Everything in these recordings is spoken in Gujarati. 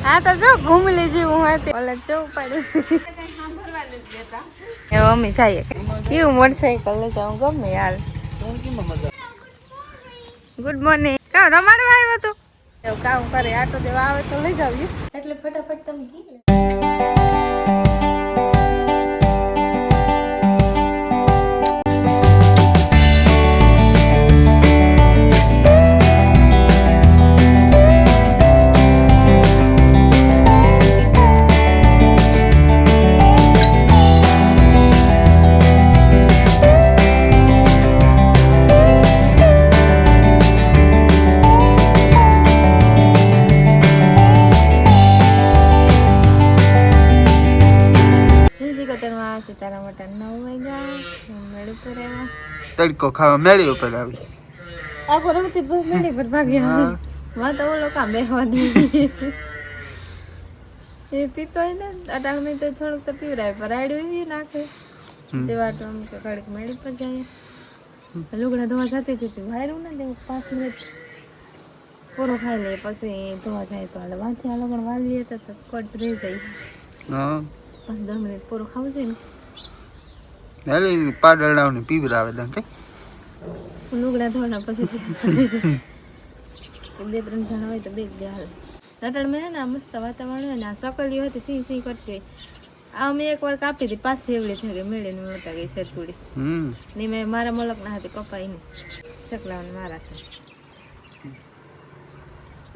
હા તો જો ઘૂમી લેજી હું હતી ઓલે જો પડ્યું એ મમ્મી જઈએ કેવું મોટરસાઈકલ લઈ જાઉં ગમે યાર ગુડ મોર્નિંગ કામ રમાડવા આવ્યો તો એવું કામ કરે આટો દેવા આવે તો લઈ જાવ્યું એટલે ફટાફટ તમે સીતારામ મટા 9 વાગ્યા મેળ ઉપર આવ્યા તડકો ખાવા મેળી ઉપર આવી આ પરમથી બસ મેળી પર ભાગ્યા માં તો ઓલો કામ બેહવા દે એ પીતો હોય ને અટાણ મેં તો થોડુંક તો પીવરાય પર આડ્યું એવી નાખે તે વાટો આમ કે કડક મેળી પર જાય લુગડા ધોવા જતી જતી વાયરું ને તેવું 5 મિનિટ પૂરો ખાઈ લે પછી ધોવા જાય તો હાલે વાંથી આ લોકો વાલી હતા તો કટ રહી જાય હા 5-10 મિનિટ પૂરો ખાવું જોઈએ ને એટલે પાડડાવને પીવરાવે દં કે લુગડા ધોવાના પછી 2-3 જણા હોય તો બે જ હાલ રટણ મેં ને મસ્ત વાતાવરણ હોય ને આ સકલીઓ હતી સિંહ સિંહ કરતી હોય આ મેં એકવાર કાપી હતી પાછી એવડી થઈ ગઈ મેળીને મોટા ગઈ છે થોડી ને મેં મારા મોલક ના હતી કપાઈ ને સકલાવને મારા છે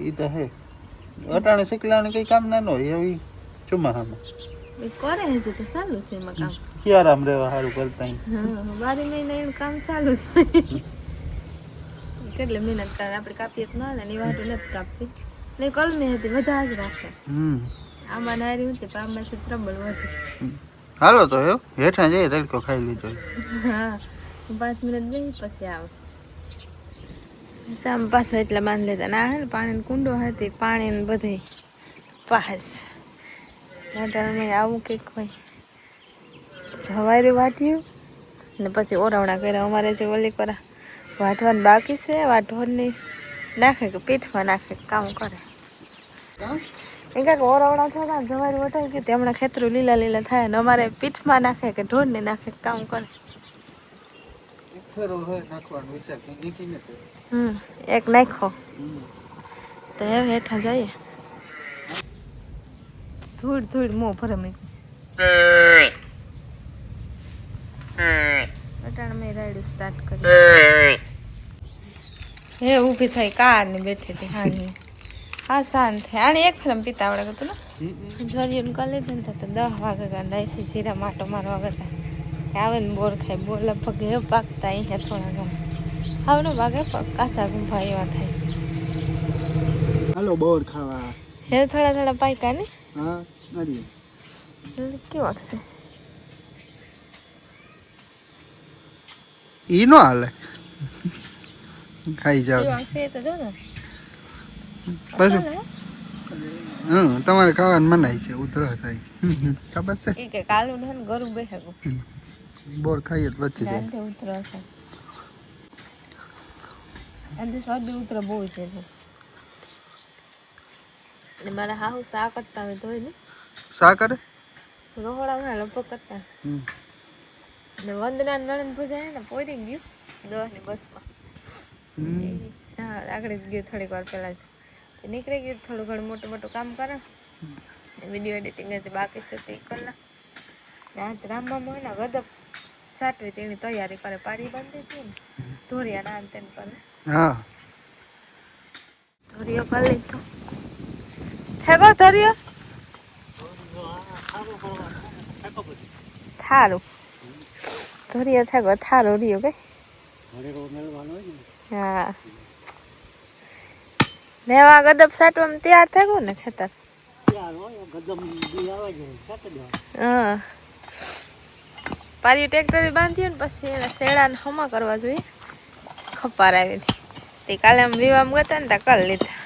ઈ તો હે અટાણે સકલાવને કઈ કામ ના હોય એવી ચોમાહામાં કરે હજુ તો ચાલુ છે એમાં કામ ક્યારે આમ રહેવા સારું કરતા 12 મહિના એનું કામ ચાલુ છે કેટલી મહેનત કરે આપણે કાપીએ તો ના હાલે ને વાટું નથી કાપતી ને કલમી હતી બધા જ રાખે આમાં નારી હતી પણ આમાંથી પ્રબળ હતી હાલો તો એવું હેઠા જઈએ તડકો ખાઈ લીધો હા 5 મિનિટ બેસી પછી આવે સામ પાછા એટલે બાંધી લેતા ના હે પાણીનો કુંડો હતી પાણી ને બધે પાસ મેં આવું કંઈક હોય જવારી વાટ્યું ને પછી ઓરવણા કર્યા અમારે જે ઓલી કરા વાટવાનું બાકી છે વાટવાની નાખે કે પીઠમાં નાખે કામ કરે એ કાંઈક ઓરવણા થયા જવારી વટાવી ગઈ હમણાં ખેતરું લીલા લીલા થાય ને અમારે પીઠમાં નાખે કે ઢોરને નાખે કામ કરે એક નાખો તો હવે હેઠા જઈએ ધૂળ ધૂળ મોં ભરે મેં અટાણ મેં રાડ્યું સ્ટાર્ટ કરી હે ઊભી થઈ કાર ને બેઠી હતી હાની હા શાંત થાય આને એક ફિલ્મ પીતા આવડે હતું ને જ્વારીઓને કરી લીધું ને તો 10 વાગે ડાયસી જીરા માટો મારવા કરતા આવે ને બોર ખાય બોર લગભગ હે પાકતા અહીંયા થોડા ઘણા હવે ને વાગે કાસા ગુંફા એવા થાય હાલો બોર ખાવા હે થોડા થોડા પાક્યા ને હા નડી કેવાક છે ઈ નો હાલે ખાઈ જાવ કેવાક છે તો જો ને પાછું તમારે ખાવાનું મનાય છે ઉતરો થાય ખબર છે કે કાલું ને ગરું બેહકો બોર ખાઈએ તો બચી જાય રાતે ઉતરો છે આજે સડી ઉતરો બહુ છે ને મારા હાહુ સા કરતા હોય તો ને સા કરે રોહડામાં લપો કરતા ને વંદના નણંદ પૂજા ને પોરી ગયું 10 ની બસમાં હા આગળ ગયું થોડીક વાર પહેલા જ નીકળી ગયું થોડું ઘણું મોટું મોટું કામ કરે વિડીયો એડિટિંગ હજી બાકી છે તે કલાક આજ રામબામ હોય ને ગદપ સાટવી તેની તૈયારી કરે પારી બાંધી હતી ને ધોરિયા નાન તેમ કરે હા ધોરિયો કરી લીધો થેગો ધોરિયો થારું ધોરિયો થેગો થારો રહ્યો કે હા નેવા ગદપ સાટવામાં તૈયાર થેગો ને ખેતર હા પારી ટ્રેક્ટર બાંધ્યું ને પછી એને શેડાને હમા કરવા જોઈએ ખપાર આવી હતી તે કાલે આમ વિવામ ગયા ને ત્યાં કરી લીધા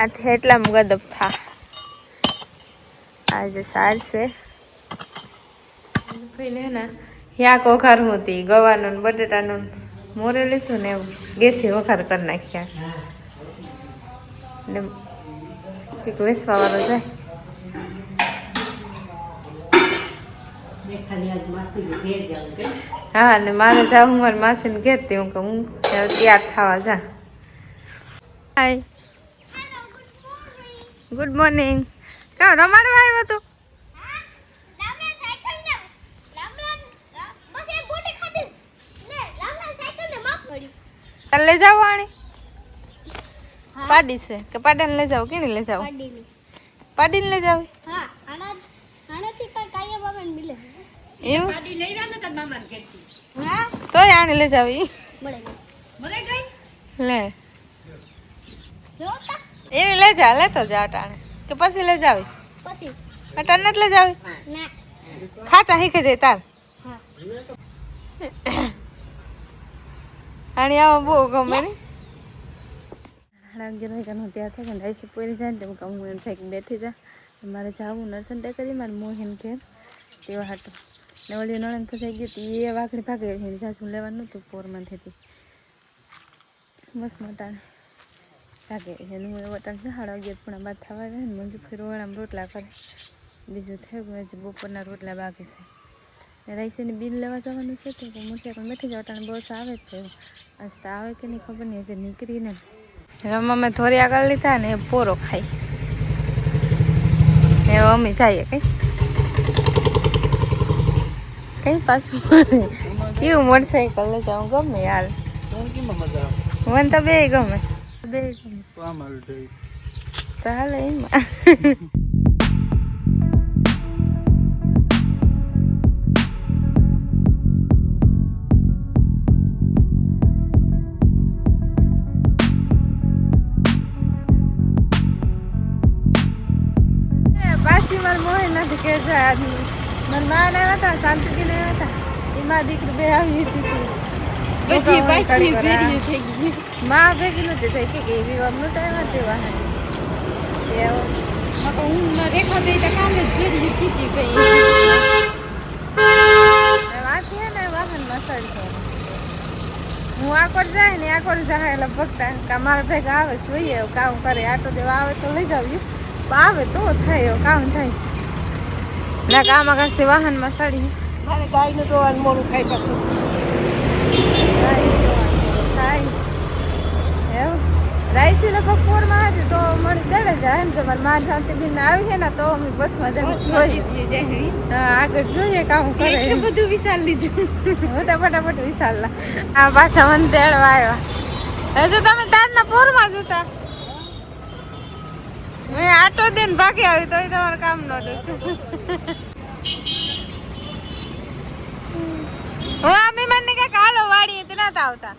આથી એટલામાં ગદપ થા આજે સાર છે પહેલે ને યાક વઘાર હતી ગવાનું ને બટેટાનું મોરે લીધું ને એવું ગેસી વઘાર કરી નાખ્યા ને ચીક વેસવા વાળો જાય. હા ને મારે જાઉં મારી માસીને ઘેરતી હું કે હું તૈયાર થવા જા. Hi good morning. કાં રમાડવા આવ્યો તું? લઈ જાવ આણી પાડી છે કે પાડાને લઈ જાવ કેને લઈ જાવ? પાડીને લઈ જાવ. એવું તોય આને લઈ જાવ લે એની લઈ જા લેતો જા અટાણે કે પછી લઈ જાવ? અટાણે નથી લઈ જાવ ખાતા શીખે જાય તાર. આણી આવો બહુ ગમે ને. 11 વાગ્યાનું ત્યાં થાય ને રાઈસ પોરી જાય ને હું એમ થાય કે બેઠી જા મારે જાવું નરસન કરી મારે મોહિન ઘેર તેવા હાટું ને ઓલી નણંદ ફસાઈ ગઈ હતી એ વાઘડી ભાગે એની સાસુ લેવાનું નહોતું પોરમાં થતી મસ્ત મટાણે ભાગે એનું વટાણ છે 11:30 પૂણા બાદ થવા જાય ને મંજુ ફેર ઓળામાં રોટલા કરે બીજું થયું હજી બપોરના રોટલા બાકી છે. રાઈસીની બિલ લેવા જવાનું છે તો મોટરસાઇકલ બેઠી જાવ અટાણે બસ આવે જ થયું આજ તો આવે કે નહીં ખબર નહીં હજી નીકળીને રમા મેં થોડી આગળ લીધા ને એ પોરો ખાઈ એ મમ્મી જઈએ કઈ પાછું કેવું મોટરસાઇકલ લઈ જાઉં ગમે યાર મને તો બે ગમે તો હાલે એમાં. મોહન નથી કે મારા માં આવ્યા હતા શાંતિબેન આવ્યા હતા એમાં દીકરી બે આવી હતી માં ભેગી નથી થઈ કે એવી વામનું ટાઈમ હતી વાહન રેખા થઈ તો કાલે જ ભેગી ચીકી ગઈ વાંચી હે ને વાહનમાં સડી હું આકોડ જાય ને આકોડ જાય એટલે ભગતા કા મારા ભેગા આવે જોઈએ કામ કરે આટો દેવા આવે તો લઈ જાવ આવે તો થાય કામ થાય ના કામ કાંકથી વાહનમાં સડી મારે ગાયનું દોવાનું મોડું થાય પાછું થાય એવું રાઈસી લગભગ પોરમાં હતી તો મળી દડે જાય ને જો મારી માર શાંતિબેન આવી છે ને તો અમે બસમાં જઈને આગળ જોઈએ કામ કરે એટલું બધું વિશાલ લીધું હું તો ફટાફટ વિશાલ આ પાછા મને તેડવા આવ્યા હજુ તમે તારના પોરમાં જ હતા મેં આટો દઈને ભાગી આવી તોય તમારું કામ ન ડૂક્યું. હું આ મહેમાનને કે હાલો વાડીએ તો નતા આવતા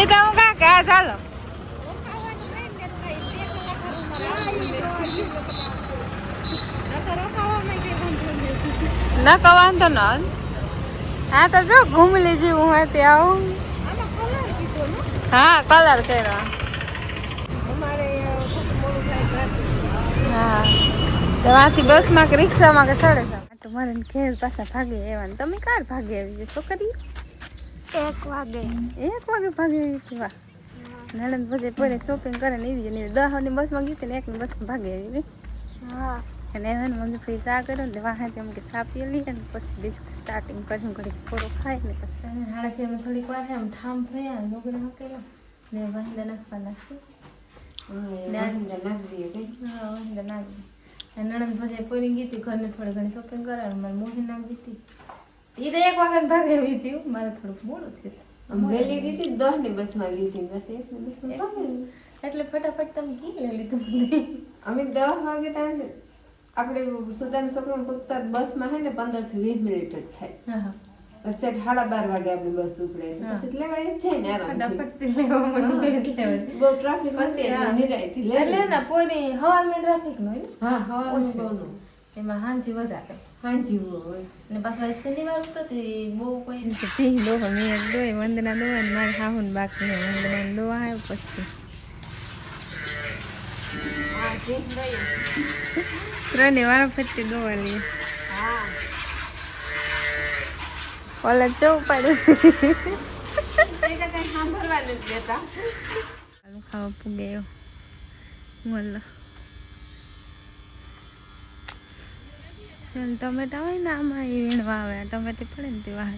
એ તો હું કા કે ચાલો ન કવાંતો ન હા તો જો ઘૂમલી જેવું હોય ત્યાં આવું હા કલર કર્યો હા તો વાંથી બસમાં કે રિક્ષામાં કે ચડે છે તો મારે ઘેર પાછા ભાગે એવા તમે કાર ભાગે આવી છોકરી 1 વાગે ભાગે આવી વાહ નણંદ પછી પોરે શોપિંગ કરે ને એવી ને 10 ની બસમાં ગઈ ને 1 ની બસમાં ભાગે આવી ગઈ હા અને એને મને પૈસા કર્યો ને વાહ તેમ કે સા પી લઈએ ને પછી બીજું સ્ટાર્ટિંગ કર્યું ઘડી થોડો ખાય ને પછી હાડા થોડીક વાર એમ ઠામ થયા લોગડા કર્યો ને વાંદા નાખવાના છે નણંદ પછી પોરી ગઈ હતી ઘરને થોડી ઘણી શોપિંગ કરાવી મારે મોહી નાખી હતી એ તો 1 વાગ્યાને ભાગે આવી હતી મારે થોડુંક મોડું થયું વહેલી ગઈ હતી 10 ની બસમાં ગઈ હતી બસ 1 ની બસમાં ભાગે એટલે ફટાફટ તમે ઘી લઈ લીધું અમે 10 વાગે ત્યાં આપણે સુદામ છોકરો પુત્તર બસમાં હે ને 15 થી 20 મિનિટ જ થાય હા બસ 12:30 વાગે આપણી બસ ઉપડે છે પછી લેવાય જ છે ને આરામ ફટાફટ લેવા મળે એટલે બહુ ટ્રાફિક હતી એટલે નિરાયથી લે એટલે ને પોરી હવામાં ટ્રાફિક નો હા હવાનું એમાં હાંજી વધારે હાંજી હોય ને પાછું શનિવાર ઉતરતી બહુ કોઈ પી દો મેં દોય વંદના દોવા ને મારે હાહુન બાકી હે વંદના દોવા આવ્યો પછી ત્રણે વાળા ફરતી દોવા લઈએ ઓલા ચૌ પાડ્યું એ તો કઈ સાંભળવા નથી દેતા. ખાવા પૂગે બોલો ટમેટા હોય ને આમાં એ વીણવા આવે ટમેટી પડે ને તે વાહ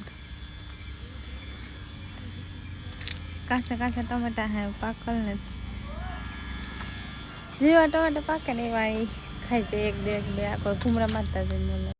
કાચા કાચા ટમેટા હે પાકલ ને જેવા ટમેટા પાકે ને એવા એ ખાય છે એક બે આ કોઈ ઘૂમરા મારતા જઈને